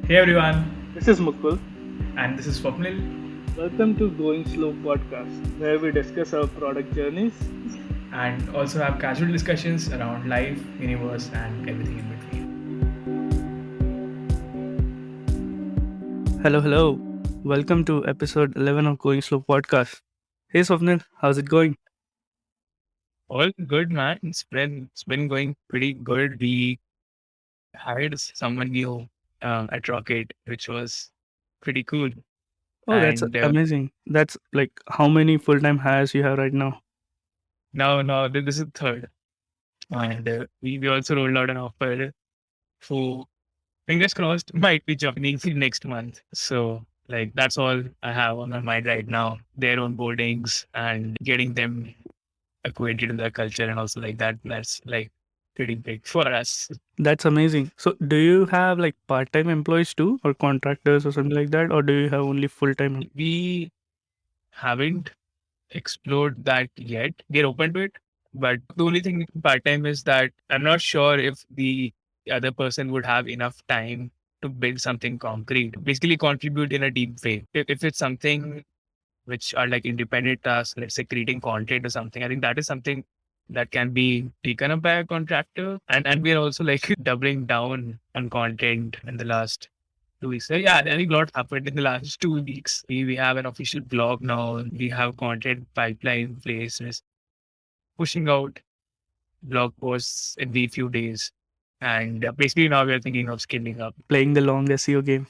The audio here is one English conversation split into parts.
Hey everyone, This is Mukul. and this is Swapnil. Welcome to Going Slow podcast, where we discuss our product journeys. And also have casual discussions around life, universe, and everything in between. Hello. Welcome to episode 11 of Going Slow podcast. Hey Swapnil, how's it going? All good, man. It's been going pretty good. We hired someone new at Roc8, which was pretty cool. Oh, that's And amazing. That's like how many full-time hires you have right now? now this is third. And we also rolled out an offer who, fingers crossed, might be joining next month. So like that's all I have on my mind right now. Their onboardings and getting them acquainted in their culture and also like that. That's like pretty big for us. That's amazing. So, do you have like part-time employees too, or contractors or something like that, or do you have only full-time? We haven't explored that yet. We're open to it. But the only thing part time is that I'm not sure if the other person would have enough time to build something concrete, basically contribute in a deep way. If it's something which are like independent tasks, let's say creating content or something, I think that is something that can be taken up by a contractor. And we're also like doubling down on content in the last 2 weeks. So yeah, I think a lot happened in the last 2 weeks. We have an official blog now. We have content pipeline in place. We're pushing out blog posts every few days. And basically now we're thinking of scaling up. Playing the long SEO game.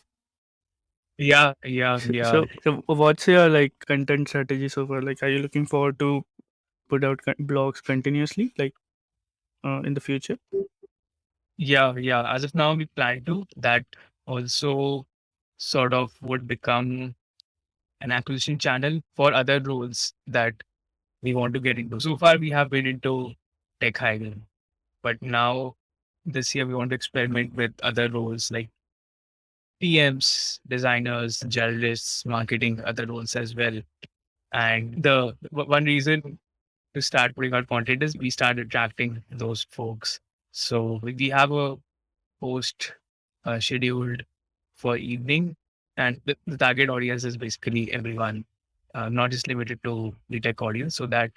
Yeah. So, what's your like content strategy so far? Like, are you looking forward to put out blogs continuously, like in the future? Yeah. As of now, we plan to. That also sort of would become an acquisition channel for other roles that we want to get into. So far, we have been into tech hiring, but now this year we want to experiment with other roles like PMs, designers, journalists, marketing, other roles as well. And the one reason to start putting out content is we start attracting those folks. So we have a post scheduled for evening, and the target audience is basically everyone, not just limited to the tech audience, so that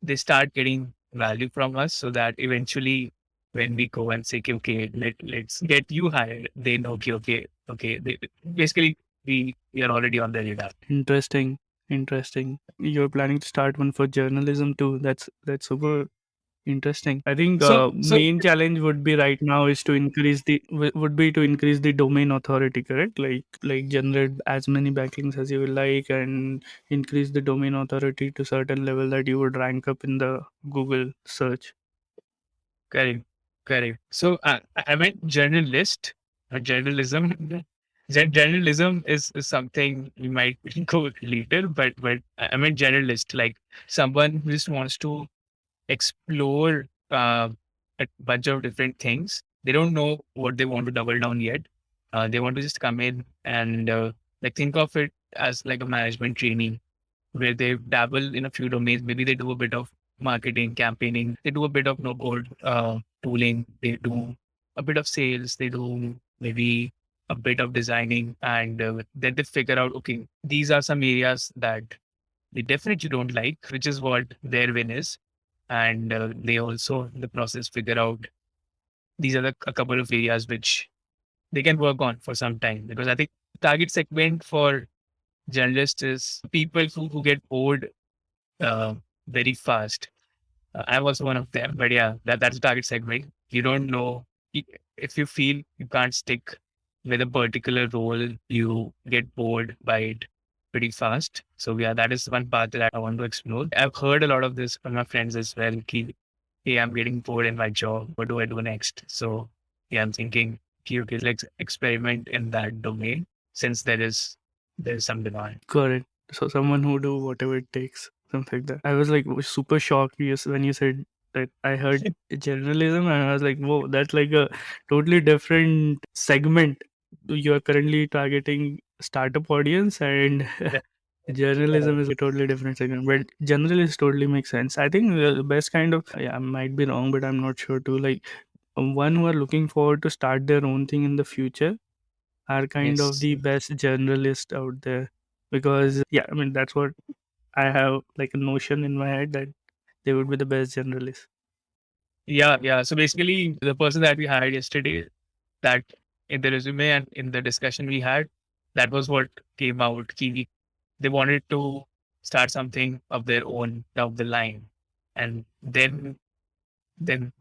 they start getting value from us, so that eventually when we go and say, okay, let's get you hired, they know, okay. Basically, we are already on the radar. Interesting. You're planning to start one for journalism too. That's super interesting. I think So main challenge would be right now is to increase the would be to increase the domain authority, correct? Like generate as many backlinks as you will like and increase the domain authority to certain level that you would rank up in the Google search. correct, correct. So I meant journalist, or journalism. Journalism is something we might go later, but I meant journalist, like someone who just wants to explore a bunch of different things. They don't know what they want to double down yet. They want to just come in and like think of it as like a management training where they dabble in a few domains. Maybe they do a bit of marketing, campaigning. They do a bit of no code tooling. They do a bit of sales. They do maybe a bit of designing, and then they figure out, okay, these are some areas that they definitely don't like, which is what their win is. And they also in the process figure out these are a couple of areas which they can work on for some time, because I think target segment for journalists is people who get bored uh, very fast. I'm also one of them, but yeah, that's a target segment. You don't know if you feel you can't stick with a particular role, you get bored by it pretty fast. So yeah, that is one path that I want to explore. I've heard a lot of this from my friends as well. Hey, I'm getting bored in my job. What do I do next? So yeah, I'm thinking, okay, let's experiment in that domain since there's some demand. Correct. So someone who do whatever it takes, something like that. I was like super shocked when you said that. I heard journalism and I was like, whoa, that's like a totally different segment. You are currently targeting startup audience and Yeah. journalism is a totally different segment. But journalist totally makes sense. I think the best kind of, yeah, I might be wrong, but I'm not sure too. Like one who are looking forward to start their own thing in the future, are kind of Yes. the best generalists out there, because yeah, I mean that's what I have like a notion in my head that they would be the best generalists. Yeah, yeah. So basically, the person that we hired yesterday, that in the resume and in the discussion we had, that was what came out. They wanted to start something of their own down the line, and then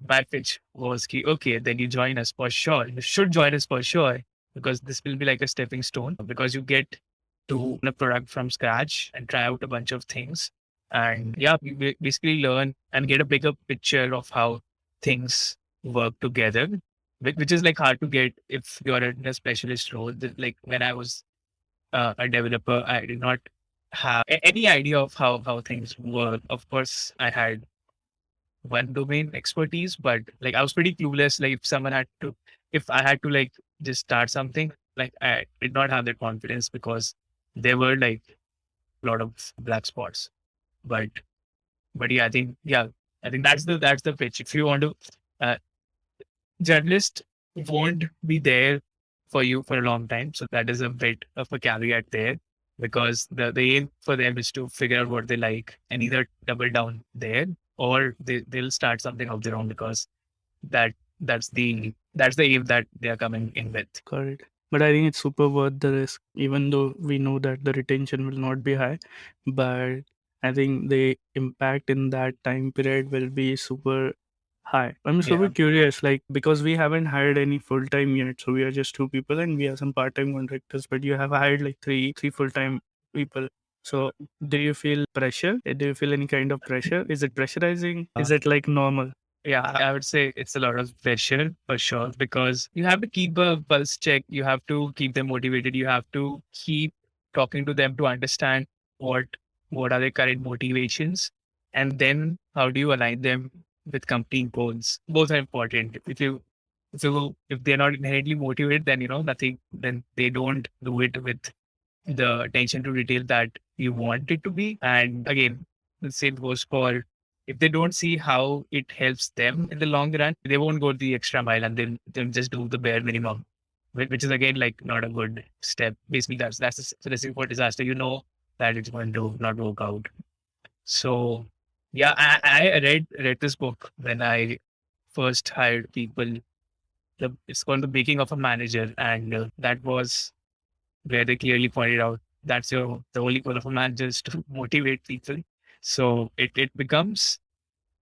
my pitch was, okay, then you join us for sure. You should join us for sure, because this will be like a stepping stone, because you get to own a product from scratch and try out a bunch of things. And yeah, you basically learn and get a bigger picture of how things work together, which is like hard to get if you're in a specialist role. Like when I was a developer, I did not have any idea of how things work. Of course, I had one domain expertise, but like I was pretty clueless. Like if I had to like just start something, like I did not have that confidence, because there were like a lot of black spots. But yeah, I think that's the pitch. If you want to, uh, journalist won't be there for you for a long time. So that is a bit of a caveat there, because the aim for them is to figure out what they like and either double down there, or they'll start something of their own, because that that's the aim that they are coming in with. Correct. But I think it's super worth the risk, even though we know that the retention will not be high. But I think the impact in that time period will be super high. I'm super Yeah. curious, like, because we haven't hired any full time yet. So we are just two people and we have some part time contractors, but you have hired like three full time people. So do you feel pressure? Do you feel any kind of pressure? Is it pressurizing? Is it like normal? Yeah, I would say it's a lot of pressure for sure, because you have to keep a pulse check. You have to keep them motivated. You have to keep talking to them to understand what are their current motivations, and then how do you align them with company goals. Both are important. If they're not inherently motivated, then nothing. Then they don't do it with the attention to detail that you want it to be. And again, the same goes for, if they don't see how it helps them in the long run, they won't go the extra mile, and they'll just do the bare minimum, which is again like not a good step. Basically, that's the recipe for disaster. You know that it's going to not work out. So yeah, I read this book when I first hired people. It's called The Making of a Manager, and that was where they clearly pointed out that's the only goal of a manager is to motivate people. So it becomes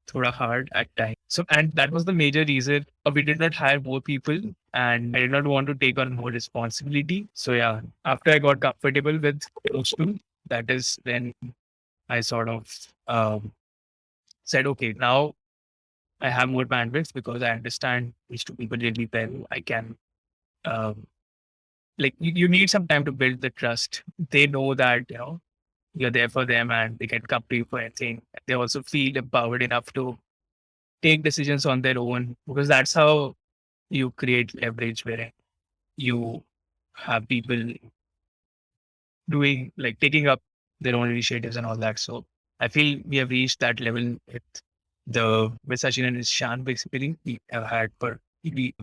thoda hard at times. So, and that was the major reason we did not hire more people, and I did not want to take on more responsibility. So yeah, after I got comfortable with those two, that is when I sort of said, okay, now I have more bandwidth, because I understand these two people really well. I can um, like you need some time to build the trust. They know that you're there for them, and they can come to you for anything. They also feel empowered enough to take decisions on their own, because that's how you create leverage, where you have people doing, like, taking up their own initiatives and all that. So I feel we have reached that level with Sachin and Shan. Basically, we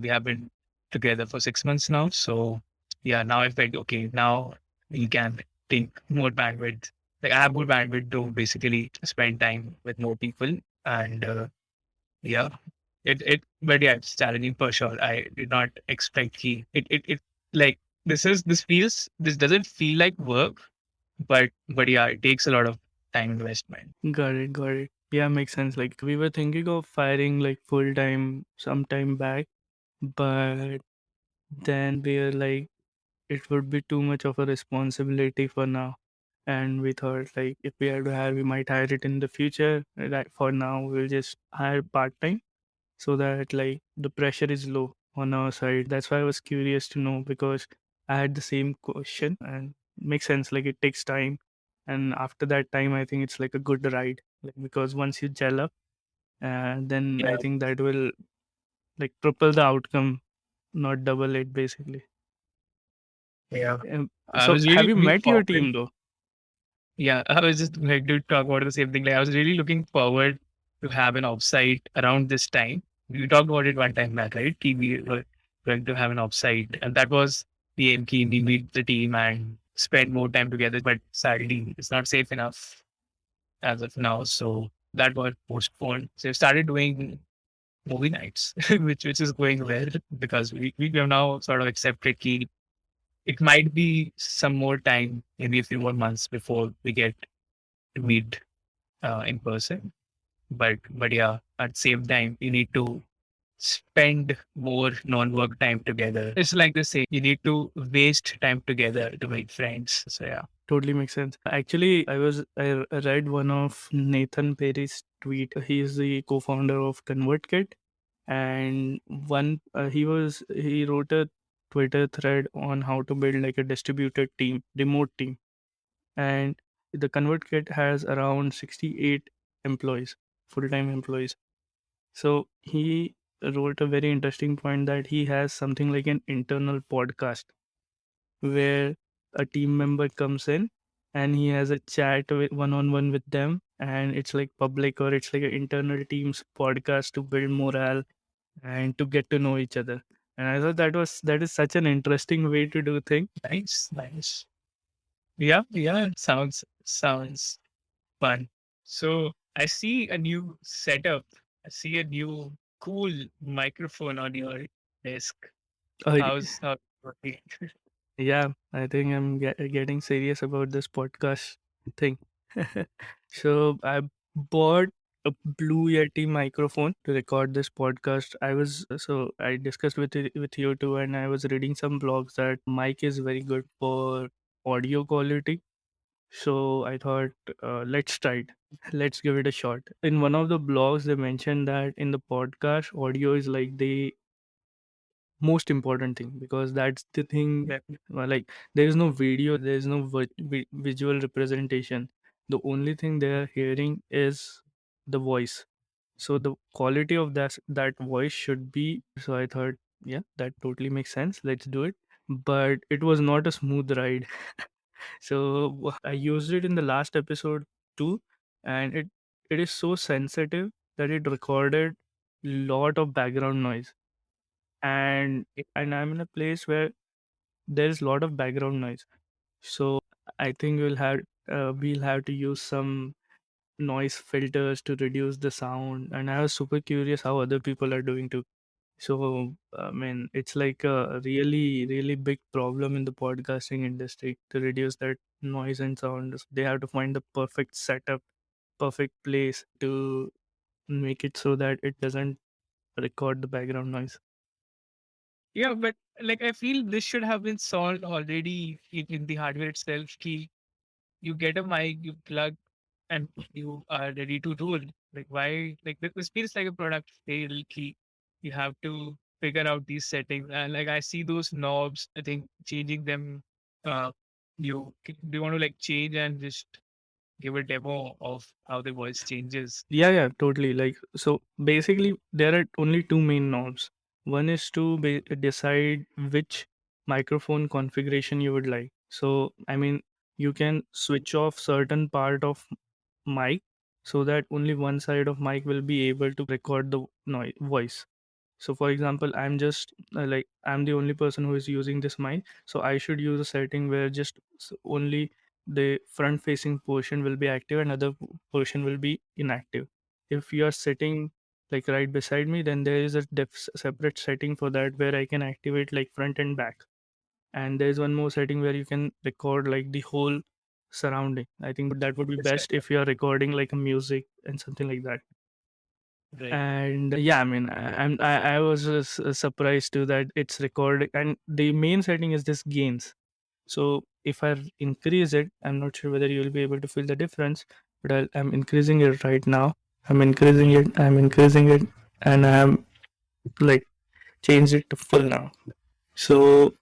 have been together for 6 months now. So yeah, now I felt okay. Now we can take more bandwidth. Like, I have more bandwidth to basically spend time with more people, and yeah, but yeah, it's challenging for sure. I did not expect it like this doesn't feel like work, but yeah, it takes a lot of time investment. Got it, got it. Yeah, makes sense. Like we were thinking of firing like full time some time back, but then we are like it would be too much of a responsibility for now. And we thought like if we had to hire, we might hire it in the future. Like for now, we'll just hire part time so that like the pressure is low on our side. That's why I was curious to know, because I had the same question and makes sense. Like it takes time, and after that time, I think it's like a good ride. Like because once you gel up, then I Yeah, think that will like triple the outcome, not double it basically. yeah. I So was have really you looking met your forward. team though? Yeah, I was just going to talk about the same thing. Like, I was really looking forward to have an offsite around this time. We talked about it one time back, right? We were going to have an offsite, and that was PM key, we meet the team and spend more time together. But sadly, it's not safe enough as of now. So that got postponed. So we started doing movie nights, which is going well because we have now sort of accepted key. It might be some more time, maybe a few more months before we get to meet in person. But yeah, at the same time, you need to spend more non-work time together. It's like the same. You need to waste time together to make friends. So yeah. Totally makes sense. Actually, I read one of Nathan Perry's tweet. He is the co-founder of ConvertKit, and he wrote a Twitter thread on how to build like a distributed team, remote team, and the ConvertKit has around 68 employees, full-time employees. So he wrote a very interesting point that he has something like an internal podcast where a team member comes in and he has a chat with one-on-one with them, and it's like public, or it's like an internal teams podcast to build morale and to get to know each other. And I thought that is such an interesting way to do things. Nice, nice. Yeah, yeah. Sounds fun. So I see a new setup. I see a new cool microphone on your desk. uh, How's working? yeah, I think I'm getting serious about this podcast thing. So I bought a Blue Yeti microphone to record this podcast. I discussed with you too, and I was reading some blogs that mic is very good for audio quality. So I thought, let's try it. Let's give it a shot. In one of the blogs, they mentioned that in the podcast, audio is like the most important thing, because that's the thing. Yeah. Like, there is no video, there is no visual representation. The only thing they are hearing is the voice. So the quality of that voice should be. So I thought, yeah, that totally makes sense, let's do it. But it was not a smooth ride. So I used it in the last episode too, and it is so sensitive that it recorded lot of background noise. And I'm in a place where there's a lot of background noise. So I think we'll have to use some noise filters to reduce the sound. And I was super curious how other people are doing too. So I mean, it's like a really really big problem in the podcasting industry to reduce that noise and sound. They have to find the perfect setup, perfect place to make it so that it doesn't record the background noise. Yeah, but like I feel this should have been solved already in the hardware itself. Key, you get a mic, you plug, and you are ready to roll. Like why? Like this feels like a product fail. Key, you have to figure out these settings. And like I see those knobs. I think changing them. Uh, do you want to like change and just give a demo of how the voice changes? Yeah, totally. Like, so basically, there are only two main knobs. One is to decide which microphone configuration you would like. So, I mean, you can switch off certain part of mic so that only one side of mic will be able to record the noise voice. So for example, I'm the only person who is using this mic, so I should use a setting where just only the front facing portion will be active and other portion will be inactive. If you are sitting like right beside me, then there is a separate setting for that where I can activate like front and back. And there's one more setting where you can record like the whole surrounding. I think that would be It's best if you are recording like a music and something like that. right. And yeah, I mean, I was surprised too that it's recording, and the main setting is this gains. So if I increase it, I'm not sure whether you will be able to feel the difference, but I'm increasing it right now. I'm increasing it, and I'm like changed it to full now. So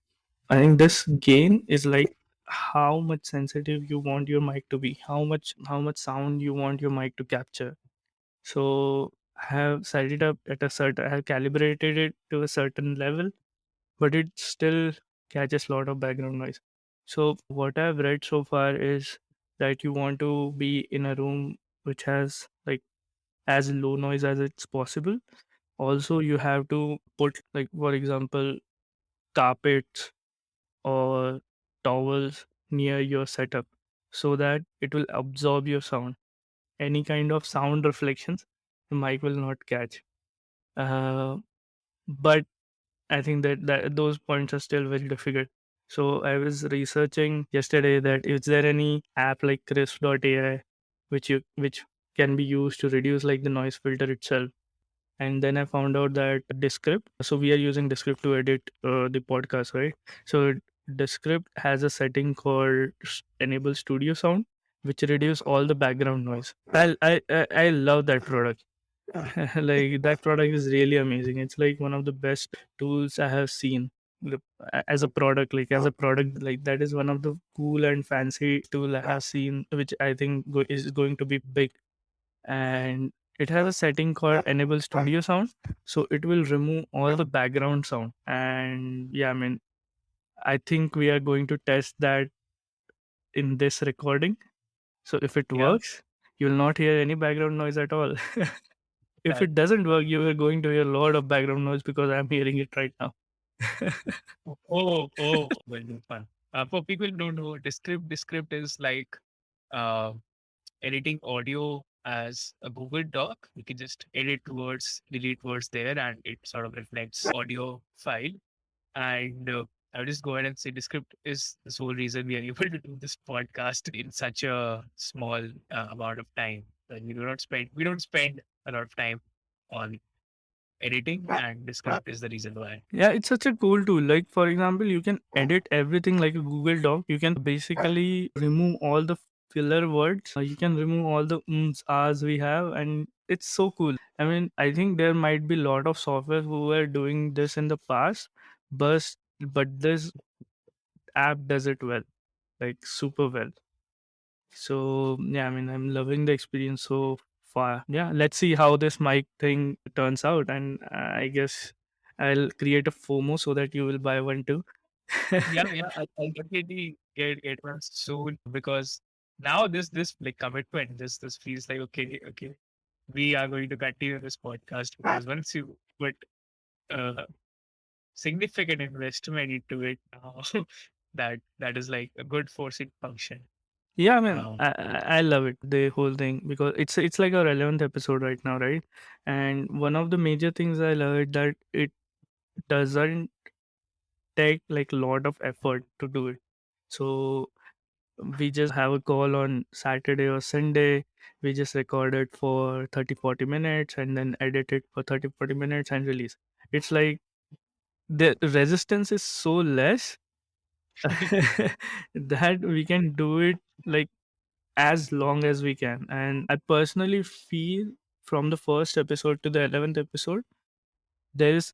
I think this gain is like how much sensitive you want your mic to be, how much sound you want your mic to capture. So I have set it up at a certain, I have calibrated it to a certain level, but it still catches a lot of background noise. So what I've read so far is that you want to be in a room which has like as low noise as it's possible. Also, you have to put, like, for example, carpets or towels near your setup so that it will absorb your sound. Any kind of sound reflections, the mic will not catch. But I think that those points are still very difficult. So I was researching yesterday that is there any app like Crisp.ai which can be used to reduce like the noise filter itself. And then I found out that Descript. So we are using Descript to edit the podcast, right? So Descript has a setting called Enable Studio Sound, which reduce all the background noise. I love that product. Like that product is really amazing. It's like one of the best tools I have seen. The- As a product, like that is one of the cool and fancy tool I have seen, which I think is going to be big. And it has a setting called Enable Studio Sound, so it will remove all the background sound. And yeah, I mean, I think we are going to test that in this recording. So if it Yeah. works, you will not hear any background noise at all. If That, it doesn't work, you are going to hear a lot of background noise because I'm hearing it right now. well, fun. For people who don't know, Descript is like uh, editing audio as a Google Doc. You can just edit words, delete words there, and it sort of reflects audio file. And I'll just go ahead and say Descript is the sole reason we are able to do this podcast in such a small amount of time. We don't spend a lot of time on editing, and Descript is the reason why. Yeah, it's such a cool tool. Like, for example, you can edit everything like a Google Doc. You can basically remove all the filler words. You can remove all the ums, ahs we have, and it's so cool. I mean, I think there might be a lot of software who were doing this in the past, but this app does it well, like super well. So yeah, I mean, I'm loving the experience so far. Yeah, let's see how this mic thing turns out, and I guess I'll create a FOMO so that you will buy one too. Yeah, I'll definitely get one soon because now this like commitment, this feels like okay, we are going to continue this podcast because once you put uh, significant investment into it now, that is like a good forcing function. Yeah, I mean, Um, I love it, the whole thing, because it's like our 11th episode right now, right? And one of the major things I love it that it doesn't take like a lot of effort to do it. So we just have a call on Saturday or Sunday. We just record it for 30-40 minutes and then edit it for 30-40 minutes and release. It's like the resistance is so less that we can do it like as long as we can. And I personally feel from the first episode to the 11th episode, there is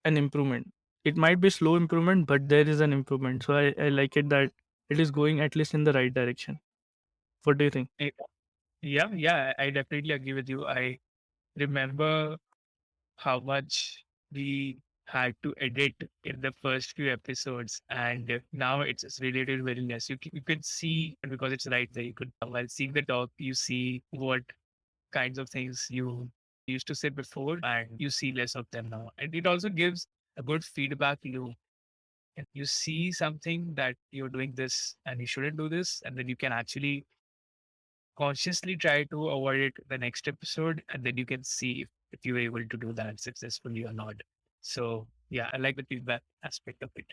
an improvement. It might be slow improvement, but there is an improvement. So I like it that it is going at least in the right direction. What do you think? eh, yeah, I definitely agree with you. I remember how much we had to edit in the first few episodes, and now it's related very less. You can see because it's right there. You could while seeing the doc, you see what kinds of things you used to say before, and you see less of them now. And it also gives a good feedback loop. And you see something that you're doing this and you shouldn't do this, and then you can actually consciously try to avoid it the next episode, and then you can see if you were able to do that successfully or not. So yeah, I like the feedback aspect of it.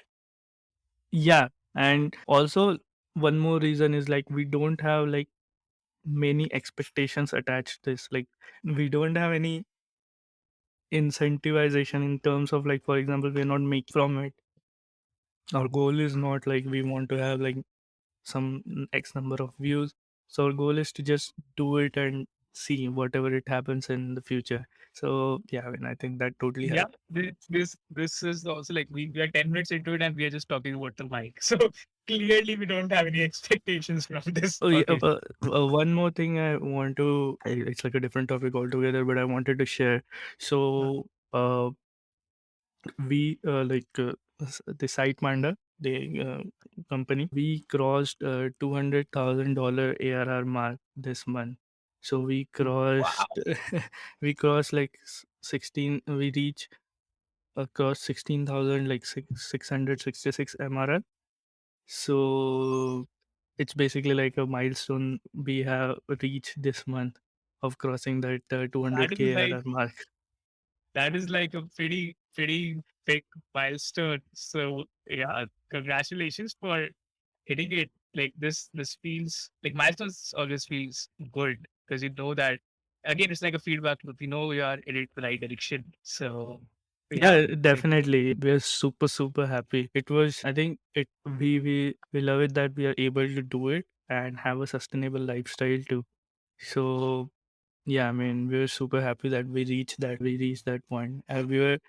Yeah, and also one more reason is like we don't have like many expectations attached to this. Like we don't have any incentivization in terms of like, for example, we're not making from it. Our goal is not like we want to have like some X number of views. So our goal is to just do it and see whatever it happens in the future. So yeah, I mean, I think that totally Yeah, helps. this is also like we are 10 minutes into it and we are just talking about the mic. So clearly we don't have any expectations from this. Oh yeah, Okay. one more thing I want to. It's like a different topic altogether, but I wanted to share. So we the SidePanda, the company, we crossed $200,000 ARR mark this month. So we Wow. crossed we crossed like 16. We reached across 16,000 like 666 MRR. So it's basically like a milestone we have reached this month of crossing that That is 200k ARR mark. like a pretty big milestone. So yeah, congratulations for hitting it. Like this feels like milestones always feels good because you know that again it's like a feedback loop. You know you are in the right direction. So yeah, Yeah, like definitely. We're super happy. It was, I think it we love it that we are able to do it and have a sustainable lifestyle too. So yeah, I mean, we're super happy that we reached that point. We were,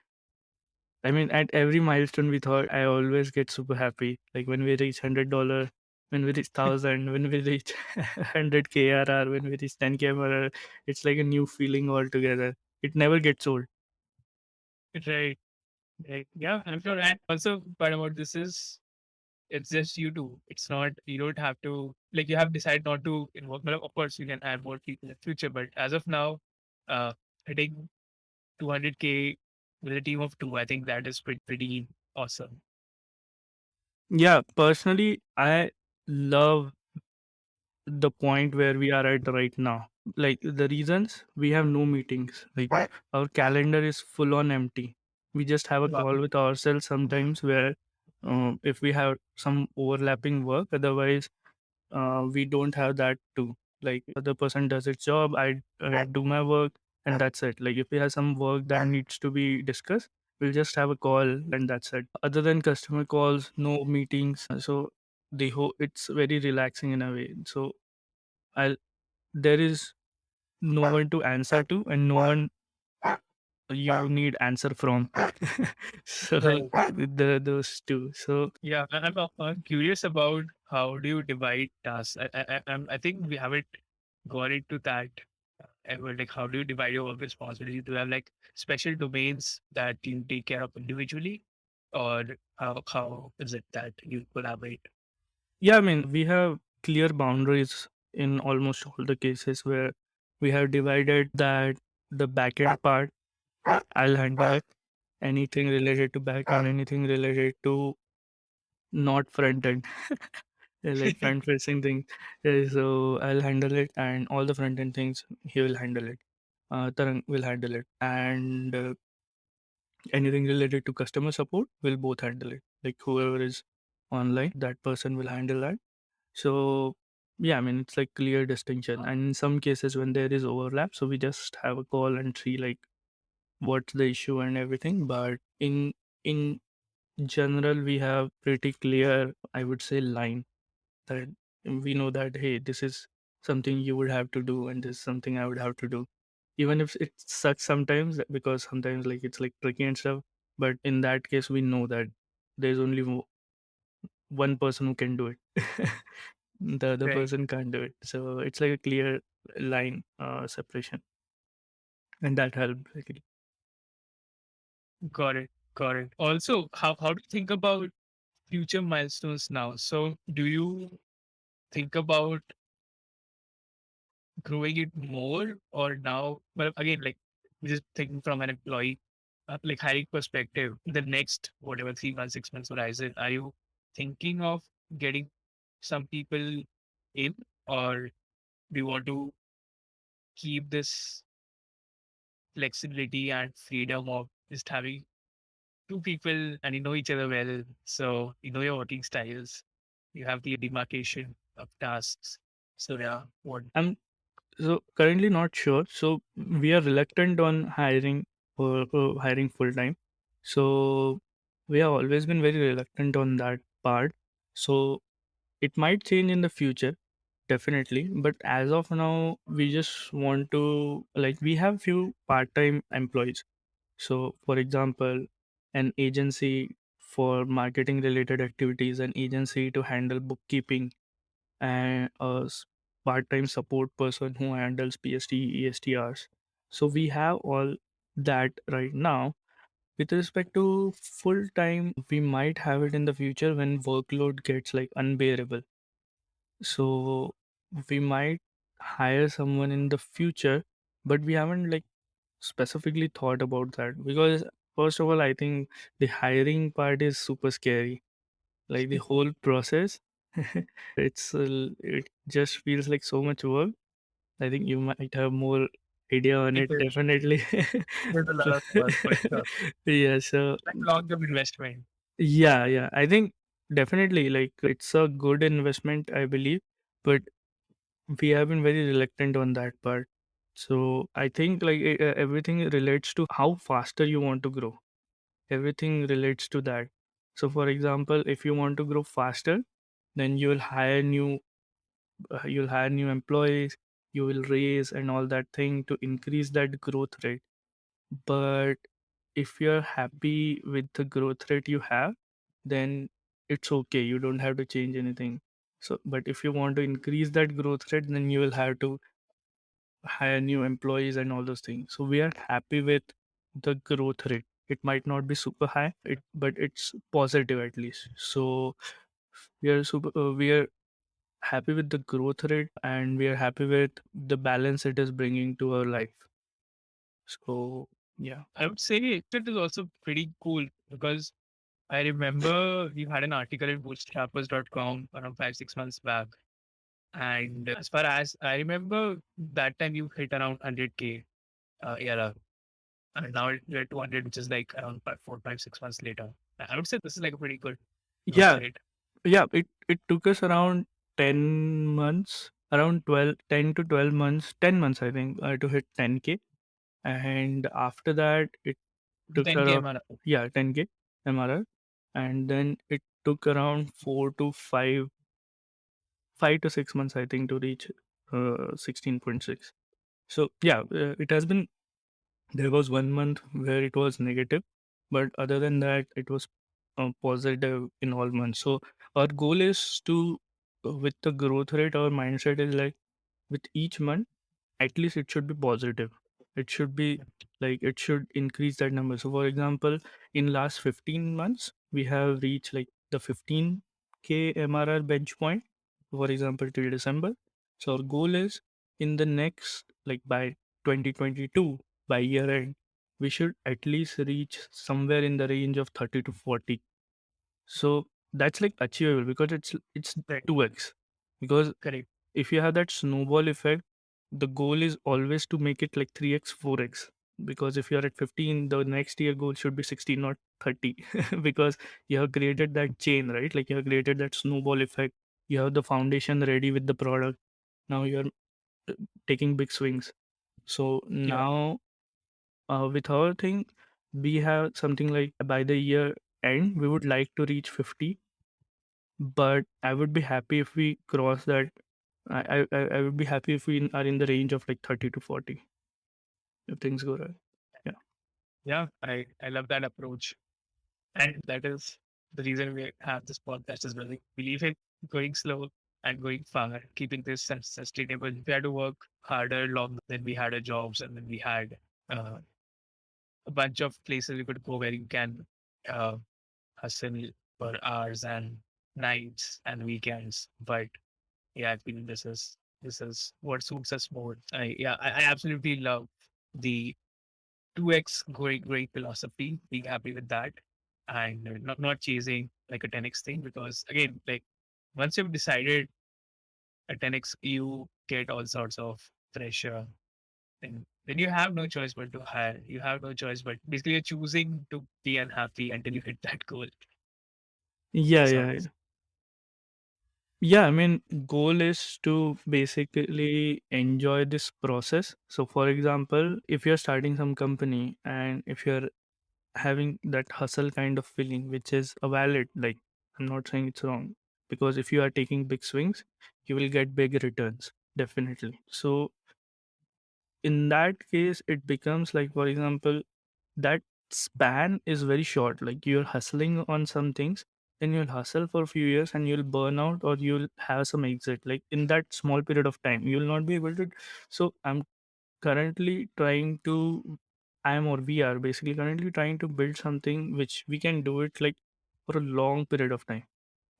I mean, at every milestone we thought I always get super happy. Like when we reach $100, when we reach 1,000, when we reach 100k ARR, when we reach 10k ARR, it's like a new feeling altogether. It never gets old. right, right. Yeah, I'm sure. And also part about this is it's just you two. It's not you don't have to like you have decided not to involve. Well, of course, you can add more people in the future, but as of now, hitting 200K with a team of two, I think that is pretty awesome. Yeah, personally, I love the point where we are at right now. Like the reasons we have no meetings, like our calendar is full on empty. We just have a Wow. call with ourselves sometimes where if we have some overlapping work, otherwise we don't have that too. Like other person does its job, I do my work, and that's it. Like if we have some work that needs to be discussed, we'll just have a call and that's it. Other than customer calls, no meetings. So it's very relaxing in a way. So I there is no one to answer to and no one you need answer from. So Right. those two. So Yeah, and I'm curious about how do you divide tasks? I think we haven't got into that ever. Like, how do you divide your work responsibilities? Do you have like special domains that you take care of individually, or how is it that you collaborate? yeah, I mean, we have clear boundaries in almost all the cases where we have divided that the backend part, I'll handle it. Anything related to backend, anything related to not front end, like front facing things. So I'll handle it, and all the front end things he will handle it. Tarang will handle it, and anything related to customer support, we'll both handle it. Like whoever is online, that person will handle that. So yeah, I mean it's like clear distinction. And in some cases when there is overlap, so we just have a call and see like what's the issue and everything. But in general, we have pretty clear, I would say, line that we know that hey, this is something you would have to do, and this is something I would have to do. Even if it sucks sometimes, because sometimes like it's like tricky and stuff. But in that case, we know that there's only one person who can do it. The other Right. person can't do it. So it's like a clear line separation, and that helped. Like, Got it. Got it. Also, how do you think about future milestones now? So, do you think about growing it more or now? Well, again, like just thinking from an employee, like hiring perspective, the next whatever 3 months, 6 months horizon, are you thinking of getting some people in, or do you want to keep this flexibility and freedom of just having two people and you know each other well, so you know your working styles, you have the demarcation of tasks. So yeah, what I'm so currently not sure. So we are reluctant on hiring full time. So we have always been very reluctant on that part. So it might change in the future, definitely. But as of now, we just want to like we have few part time employees. So for example, an agency for marketing related activities, an agency to handle bookkeeping, and part-time support person who handles PST, ESTRs. So we have all that right now. With respect to full time, we might have it in the future when workload gets like unbearable. So we might hire someone in the future, but we haven't like specifically thought about that because first of all, I think the hiring part is super scary. like the whole process. It just feels like so much work. I think you might have more idea on it, It definitely. is a lot of work, but Yeah, so like long-term investment. yeah, I think definitely like it's a good investment, I believe, but we have been very reluctant on that part. So I think like everything relates to how faster you want to grow. Everything relates to that. So for example, if you want to grow faster, then you'll hire new employees, you will raise and all that thing to increase that growth rate. But if you're happy with the growth rate you have, then it's okay, you don't have to change anything. So but if you want to increase that growth rate, then you will have to hire new employees and all those things. So we are happy with the growth rate. It might not be super high, but it's positive at least. So we are happy with the growth rate, and we are happy with the balance it is bringing to our life. So yeah. I would say it is also pretty cool because I remember you had an article in bootstrappers.com around 5, 6 months back. And as far as I remember, that time you hit around 100K ARR. And now you're at 200, which is like around 4, 5, 6 months later. I would say this is like a pretty good growth Yeah, rate. it took us around 10 months, around 10 to 12 months, 10 months I think, to hit 10k. And after that it took 10K around, MRR. yeah, 10k MRR. And then it took around 5 to 6 months I think to reach 16.6. So yeah, it has been, there was 1 month where it was negative, but other than that it was positive in all months. So our goal is to, with the growth rate, our mindset is like with each month at least it should be positive. It should be like it should increase that number. So for example, in last 15 months we have reached like the 15k MRR bench point, for example, till December. So our goal is in the next, like by 2022, by year end, we should at least reach somewhere in the range of 30 to 40. So that's like achievable because it's Right. 2x. Because Correct. if you have that snowball effect, the goal is always to make it like 3x 4x. Because if you're at 15, the next year goal should be 16, not 30. Because you have created that chain, right? Like you have created that snowball effect. You have the foundation ready with the product. Now you're taking big swings. So Yeah. now, with our thing, we have something like by the year end we would like to reach 50, but I would be happy if we cross that. I would be happy if we are in the range of like 30 to 40 if things go right. Yeah. Yeah. I love that approach. And that is the reason we have this podcast as well. We believe in going slow and going far, keeping this sustainable. We had to work harder, longer than we had our jobs, and then we had uh, a bunch of places we could go where you can uh, hustle for hours and nights and weekends. But yeah, I feel this is what suits us more. I absolutely love the 2x going philosophy, being happy with that, and not chasing like a 10x thing, because again, like once you've decided a 10x, you get all sorts of pressure. Then you have no choice but to hire. You have no choice but basically you're choosing to be unhappy until you hit that goal. Yeah, So yeah, yeah. Yeah, I mean, goal is to basically enjoy this process. So, for example, if you're starting some company and if you're having that hustle kind of feeling, which is a valid, like, I'm not saying it's wrong, because if you are taking big swings, you will get big returns, definitely. So, in that case, it becomes like, for example, that span is very short. Like you're hustling on some things, then you'll hustle for a few years and you'll burn out or you'll have some exit. Like in that small period of time, you'll not be able to. So I'm currently trying to, I am or we are basically currently trying to build something which we can do it like for a long period of time,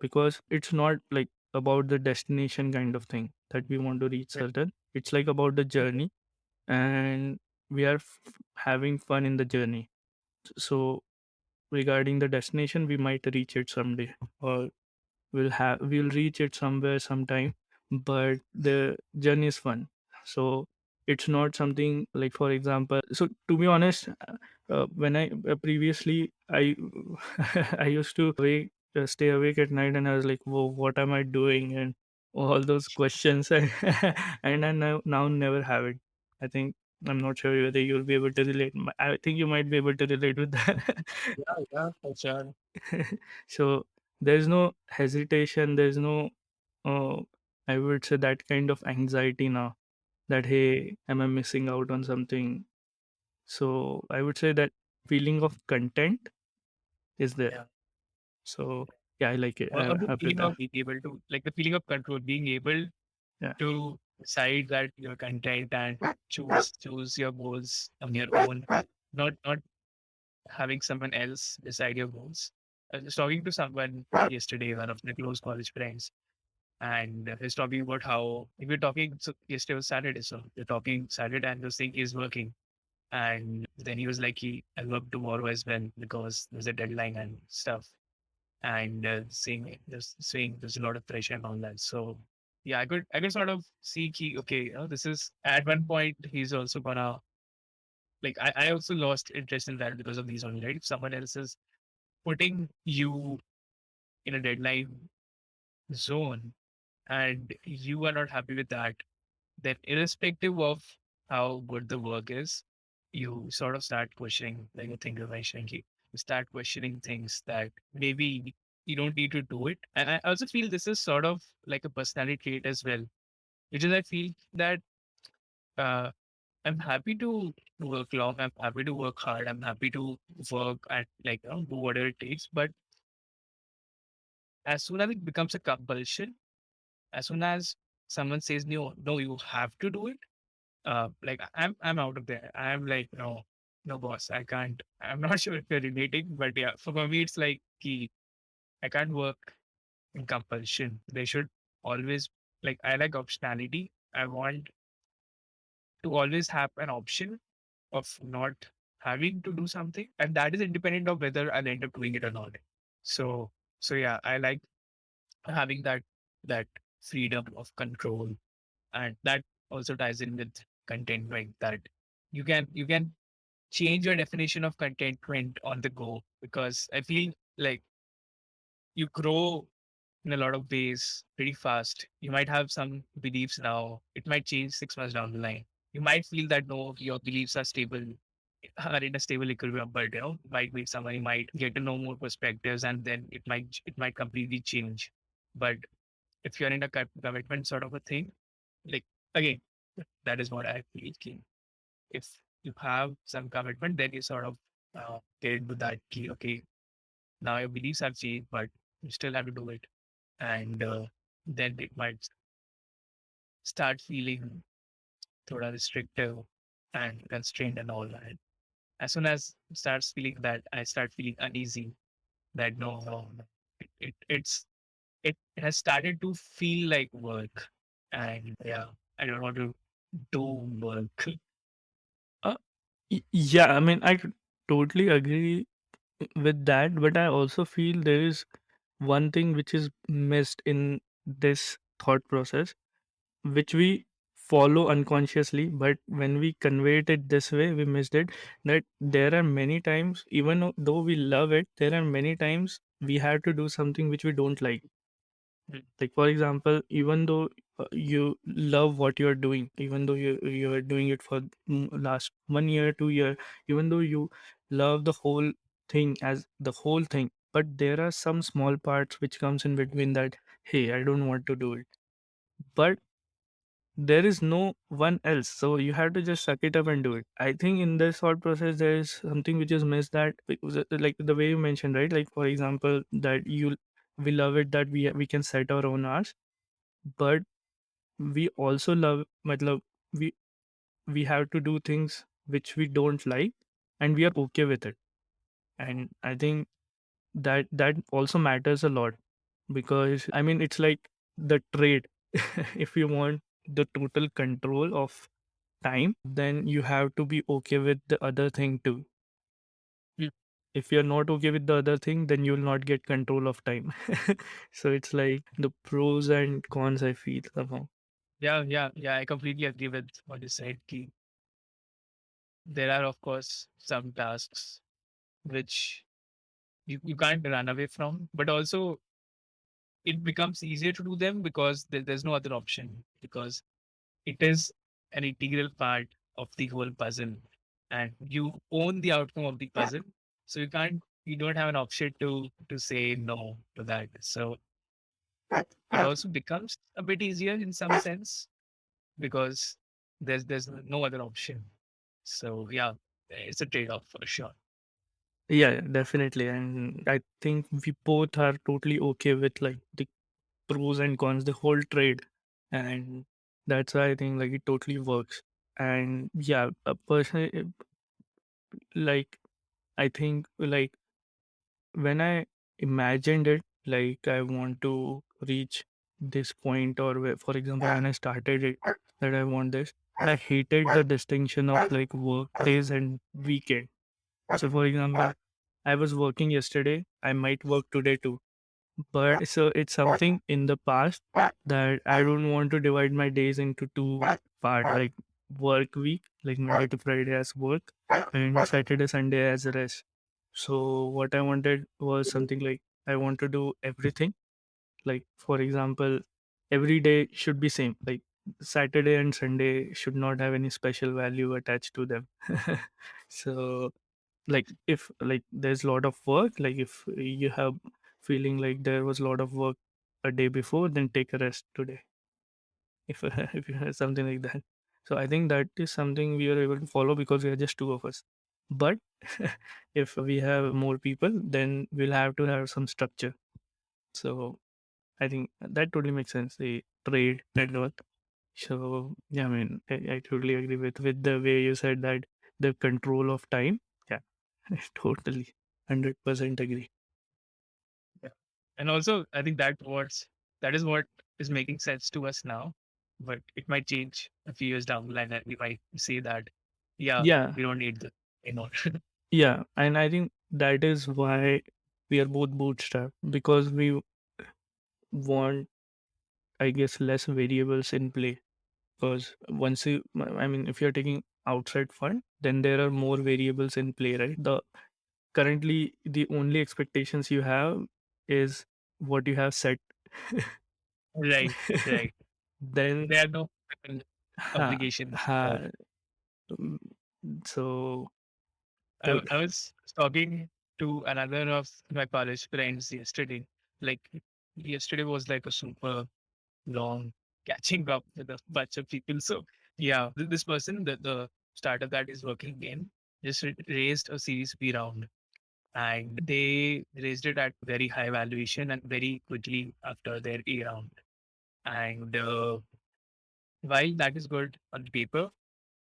because it's not like about the destination kind of thing that we want to reach certain. It's like about the journey, and we are having fun in the journey. So regarding the destination, we might reach it someday, or we'll reach it somewhere sometime, but the journey is fun. So it's not something like, for example, so to be honest, when I previously I I used to stay awake at night, and I was like, whoa, what am I doing, and all those questions. And I now never have it. I think, I'm not sure whether you'll be able to relate. I think you might be able to relate with that. Yeah, for sure. So there's no hesitation, there's no uh, I would say that kind of anxiety now, that hey, am I missing out on something? So I would say that feeling of content is there. Yeah. So yeah, I like it. Or I'm the happy with feeling that. of being able to, like the feeling of control, being able Yeah. to decide that your content and choose your goals on your own, not having someone else decide your goals. I was talking to someone yesterday, one of my close college friends, and he's talking about how we were talking. So yesterday was Saturday, so we're talking Saturday, and he was saying he's working, and then he was like, I work tomorrow as well because there's a deadline and stuff, and saying there's a lot of pressure and all that. So yeah, I could sort of see okay, this is at one point he's also gonna, like, I also lost interest in that because of these only, right? If someone else is putting you in a deadline zone and you are not happy with that, then irrespective of how good the work is, you sort of start questioning, like I think you're mentioning, you start questioning things that maybe you don't need to do it. And I also feel this is sort of like a personality trait as well, which is I feel that uh, I'm happy to work long, I'm happy to work hard, I'm happy to work at, like, do whatever it takes. But as soon as it becomes a compulsion, as soon as someone says no, you have to do it, like I'm out of there. I'm like, no boss, I can't. I'm not sure if you're relating, but yeah, for me it's like key. I can't work in compulsion. They should always, like, I like optionality. I want to always have an option of not having to do something, and that is independent of whether I'll end up doing it or not. So so yeah, I like having that freedom of control, and that also ties in with content, like that you can change your definition of contentment on the go, because I feel like you grow in a lot of ways pretty fast. You might have some beliefs now, it might change 6 months down the line. You might feel that no, your beliefs are stable, are in a stable equilibrium, but might meet someone, you might get to know more perspectives, and then it might completely change. But if you're in a commitment sort of a thing, like, again, that is what I feel key. If you have some commitment, then you sort of get into that key. Okay, now your beliefs have changed, but you still have to do it. And then it might start feeling thoda restrictive and constrained and all that. As soon as it starts feeling that, I start feeling uneasy that no, it has started to feel like work. And yeah, I don't want to do work. uh, yeah, I mean, totally agree with that, but I also feel there is one thing which is missed in this thought process, which we follow unconsciously, but when we convey it this way, we missed it. That there are many times, even though we love it, there are many times we have to do something which we don't like. Mm. Like, for example, even though you love what you're doing, even though you're doing it for last 1 year, 2 year, even though you love the whole thing as the whole thing, but there are some small parts which comes in between that, hey, I don't want to do it. But there is no one else, so you have to just suck it up and do it. I think in this thought process there is something which is missed, that like the way you mentioned, right? Like, for example, that we love it that we can set our own hours, but we also love matlab, we we have to do things which we don't like, and we are okay with it. And I think that also matters a lot, because I mean, it's like the trade. If you want the total control of time, then you have to be okay with the other thing too. Mm. if you're not okay with the other thing, then you'll not get control of time. So it's like the pros and cons, I feel somehow. Yeah. I completely agree with what you said. There are, of course, some tasks which you can't run away from, but also it becomes easier to do them because there's no other option, because it is an integral part of the whole puzzle and you own the outcome of the puzzle. So you don't have an option to say no to that. So it also becomes a bit easier in some sense because there's no other option. So yeah, it's a trade-off for sure. Yeah, definitely. And I think we both are totally okay with like the pros and cons, the whole trade. And that's why I think like it totally works. And yeah, personally, like I think like when I imagined it, like I want to reach this point, or for example, when I started it, that I want this, I hated the distinction of like work days and weekend. So, for example, I was working yesterday, I might work today too. But so it's something in the past that I don't want to divide my days into two parts, like work week, like Monday to Friday as work, and Saturday, Sunday as rest. So what I wanted was something like I want to do everything. Like for example, every day should be same. Like Saturday and Sunday should not have any special value attached to them. So like if like there's a lot of work, like if you have feeling like there was a lot of work a day before, then take a rest today, if if you have something like that. So I think that is something we are able to follow because we are just two of us. But if we have more people, then we'll have to have some structure. So I think that totally makes sense, the trade network. So yeah, I mean, I totally agree with the way you said that the control of time. Yeah, I totally 100% agree. Yeah. And also, I think that is what is making sense to us now, but it might change a few years down the line, and we might say that, yeah, Yeah, we don't need the anymore. yeah, and I think that is why we are both bootstrapped, because we want, I guess, less variables in play. Because once you, I mean, if you're taking outside fund, then there are more variables in play, right? The currently the only expectations you have is what you have set. Right, right. Then There are no ha, obligations. ha, mm, so the I was talking to another of my college friends yesterday. Like, yesterday was like a super long catching up with a bunch of people. So, yeah, this person, the startup that is working in, just raised a Series B round, and they raised it at very high valuation and very quickly after their A round. And while that is good on paper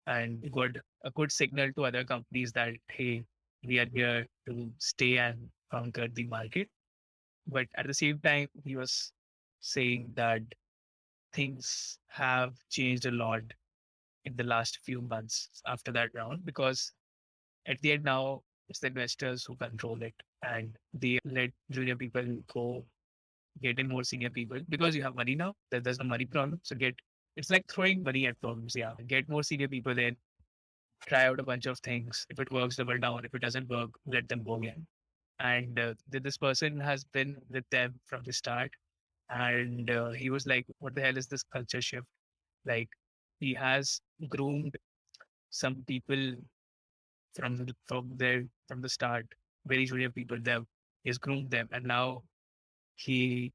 and a good signal to other companies that, hey, we are here to stay and conquer the market. But at the same time, he was saying that things have changed a lot in the last few months after that round, because at the end now it's the investors who control it, and they let junior people go, get in more senior people because you have money now. There's no money problem. So it's like throwing money at problems. Yeah. Get more senior people in, try out a bunch of things. If it works, double down. If it doesn't work, let them go again. And this person has been with them from the start. And he was like, what the hell is this culture shift? Like, he has groomed some people from the start, very junior people. Them, he's groomed them, and now he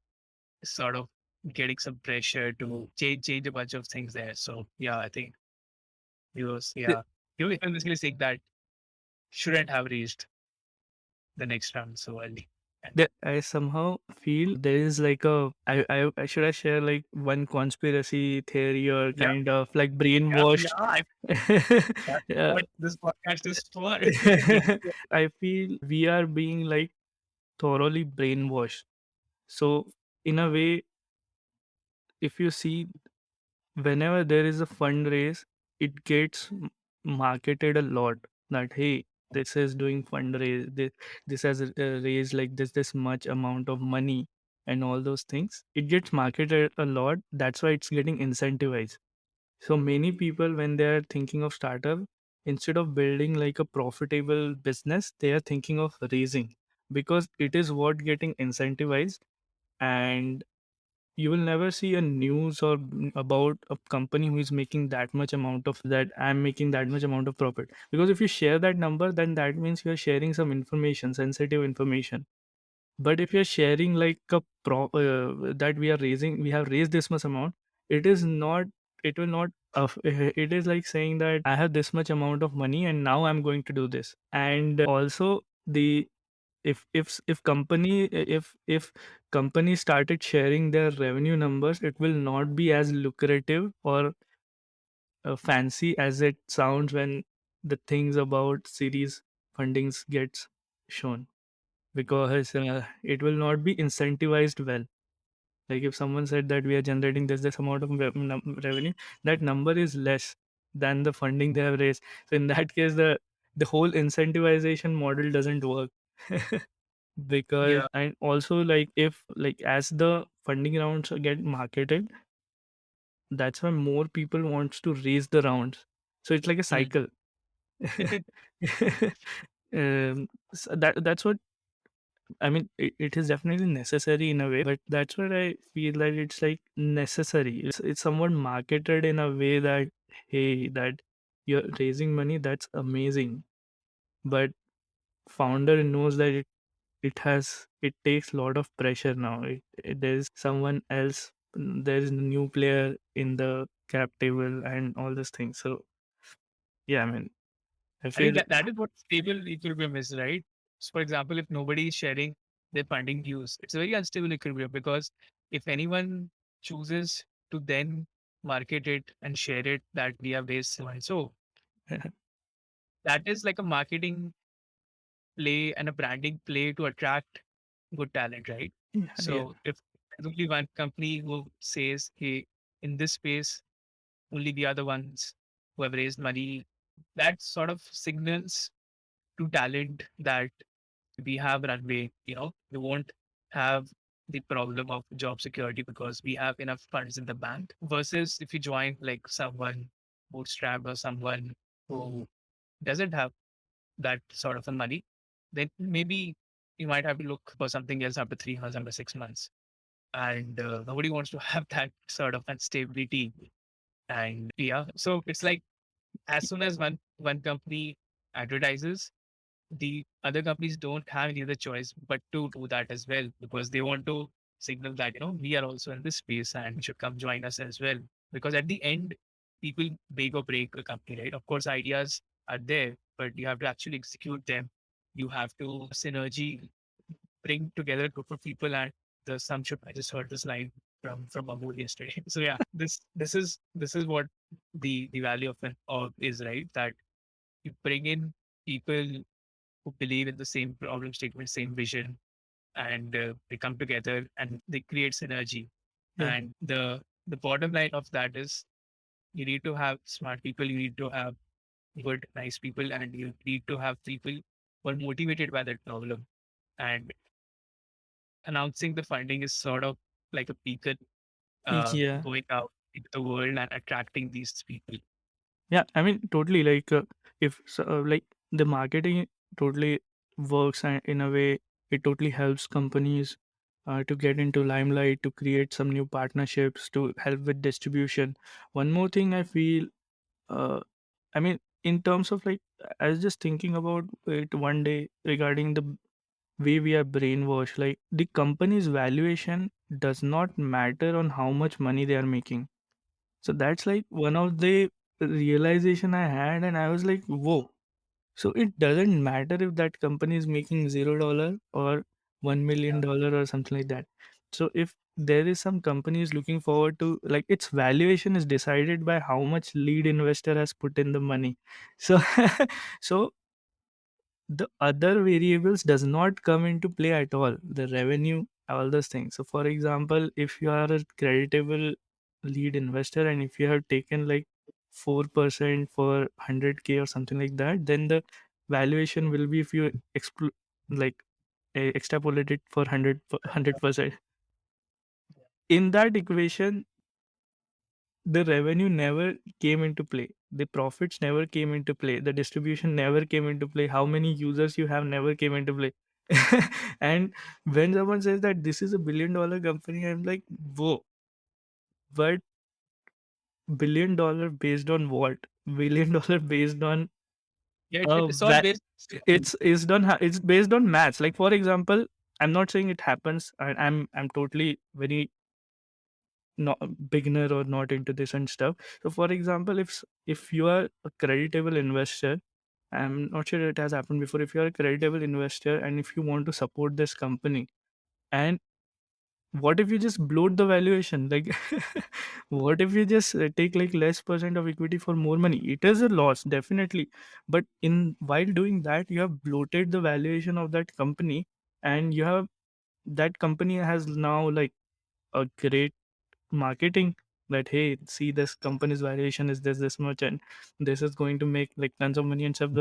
is sort of getting some pressure to change a bunch of things there. So yeah, I think the- he was basically saying that shouldn't have reached the next round so early. And I somehow feel there is like a I should I share like one conspiracy theory or yeah, kind of like yeah, brainwashed. that's Yeah. what this podcast is for. Making sure. I feel we are being like thoroughly brainwashed. So in a way, if you see, whenever there is a fundraise, it gets marketed a lot that hey, this is doing fundraise, this has raised like this much amount of money and all those things. It gets marketed a lot. That's why it's getting incentivized. So many people, when they are thinking of startup, instead of building like a profitable business, they are thinking of raising, because it is what getting incentivized. And you will never see a news or about a company who is making that much amount of that I'm making that much amount of profit, because if you share that number, then that means you're sharing some information, sensitive information. But if you're sharing like that we have raised this much amount, it is not, it will not it is like saying that I have this much amount of money and now I'm going to do this. And also, the if company if companies started sharing their revenue numbers, it will not be as lucrative or fancy as it sounds when the things about series fundings gets shown, because it will not be incentivized well. Like if someone said that we are generating this amount of revenue, that number is less than the funding they have raised. So in that case, the whole incentivization model doesn't work. Because, Yeah. and also, like if like as the funding rounds get marketed, that's why more people wants to raise the rounds. So it's like a Mm. cycle. That's what I mean. It is definitely necessary in a way, but that's what I feel that it's like necessary. It's somewhat marketed in a way that, hey, that you're raising money, that's amazing, but founder knows that it takes a lot of pressure now. There's someone else, there is a new player in the cap table and all these things. So yeah, I mean, I I think feel that is what stable equilibrium is, right? So for example, if nobody is sharing their funding views, it's a very unstable equilibrium because if anyone chooses to then market it and share it that we have raised so and so, that is like a marketing play and a branding play to attract good talent, right? yeah, yeah, So if there's only one company who says, hey, in this space, only the other ones who have raised money, that sort of signals to talent that we have runway, we won't have the problem of job security because we have enough funds in the bank versus if you join like someone bootstrap or someone who doesn't have that sort of a money, then maybe you might have to look for something else after 3 months, after 6 months. And nobody wants to have that sort of instability. And yeah, so it's like as soon as one company advertises, the other companies don't have any other choice but to do that as well because they want to signal that we are also in this space and you should come join us as well. Because at the end, people make or break a company, right? Of course, ideas are there, but you have to actually execute them. You have to synergy, bring together a group of people, and the sum should. I just heard this line from Amul yesterday. So yeah, this is what the value of an org is, right? That you bring in people who believe in the same problem statement, same vision, and they come together and they create synergy. yeah, And the bottom line of that is you need to have smart people, you need to have good, nice people, and you need to have people who are motivated by that problem. And announcing the funding is sort of like a beacon yeah, going out into the world and attracting these people. yeah. I mean, totally. Like if so, like the marketing totally works, and in a way, it totally helps companies to get into limelight, to create some new partnerships, to help with distribution. One more thing I feel, uh, I mean, in terms of like, I was just thinking about it one day regarding the way we are brainwashed. Like the company's valuation does not matter on how much money they are making. So that's like one of the realization I had, and I was like, whoa. So it doesn't matter if that company is making $0 or $1 million or something like that. So if there is some company is looking forward to, like, its valuation is decided by how much lead investor has put in the money. So so the other variables does not come into play at all, the revenue, all those things. So for example, if you are a creditable lead investor and if you have taken like 4% for 100K or something like that, then the valuation will be if you like extrapolate it for 100%. In that equation, the revenue never came into play, the profits never came into play, the distribution never came into play, how many users you have never came into play. And when someone says that this is a $1 billion company, I'm like, whoa, but $1 billion based on what? $1 billion based on Yeah, uh it's all va- based. it's based on maths. Like, for example, I'm not saying it happens, and I'm totally very not beginner or not into this and stuff. So for example, if you are a creditable investor, I'm not sure it has happened before, if you are a creditable investor and if you want to support this company, and what if you just bloat the valuation, like what if you just take like less percent of equity for more money? It is a loss, definitely, but in while doing that, you have bloated the valuation of that company, and you have that company has now like a great marketing, that hey, see, this company's valuation is this much, and this is going to make like tons of money and stuff.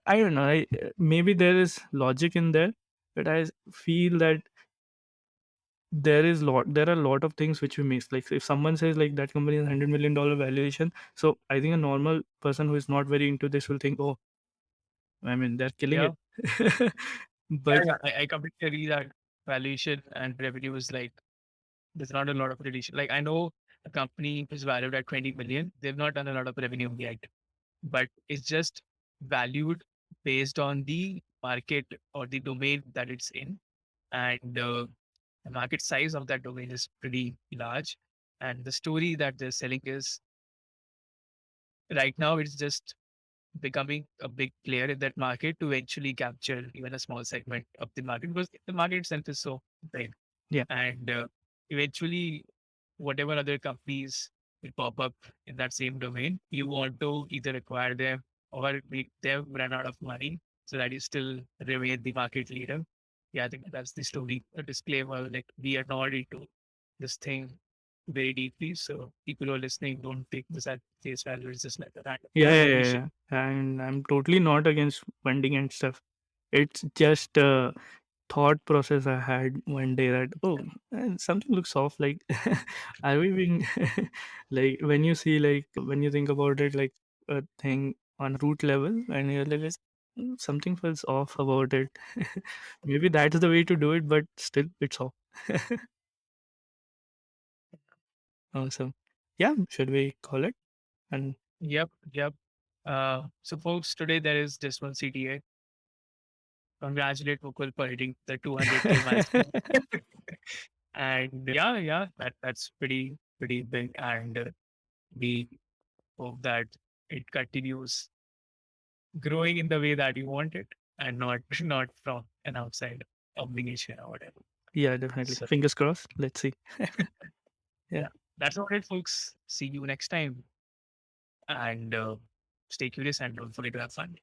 I don't know, maybe there is logic in there, but I feel that there are a lot of things which we miss. Like, if someone says like that company is $100 million valuation, so I think a normal person who is not very into this will think, oh, I mean, they're killing Yeah, it. But I completely agree that valuation and revenue is like there's not a lot of relation. Like I know a company is valued at 20 million. They've not done a lot of revenue yet, but it's just valued based on the market or the domain that it's in, and the market size of that domain is pretty large. And the story that they're selling is right now it's just becoming a big player in that market to eventually capture even a small segment of the market because the market itself is so big. yeah, And eventually, whatever other companies will pop up in that same domain, you want to either acquire them or make them run out of money so that you still remain the market leader. Yeah, I think that's the story. A disclaimer, like we are not into this thing very deeply. So people who are listening don't take this at face value. It's just like a random yeah, yeah, yeah, information. yeah. And I'm totally not against funding and stuff. It's just a thought process I had one day that, oh, something looks off. Like, are we being like, when you see, like, when you think about it, like a thing on root level, and you're like, something feels off about it." Maybe that's the way to do it, but still, it's off. Awesome. Yeah, should we call it? And Yep, yep. So folks, today there is just one CTA. Congratulate Mukul for hitting the 200K milestone. And yeah, that's pretty big. And we hope that it continues growing in the way that you want it and not not from an outside obligation or whatever. yeah, definitely. So Fingers crossed. Let's see. Yeah. yeah, that's all it, folks. See you next time. And stay curious and don't forget to have fun.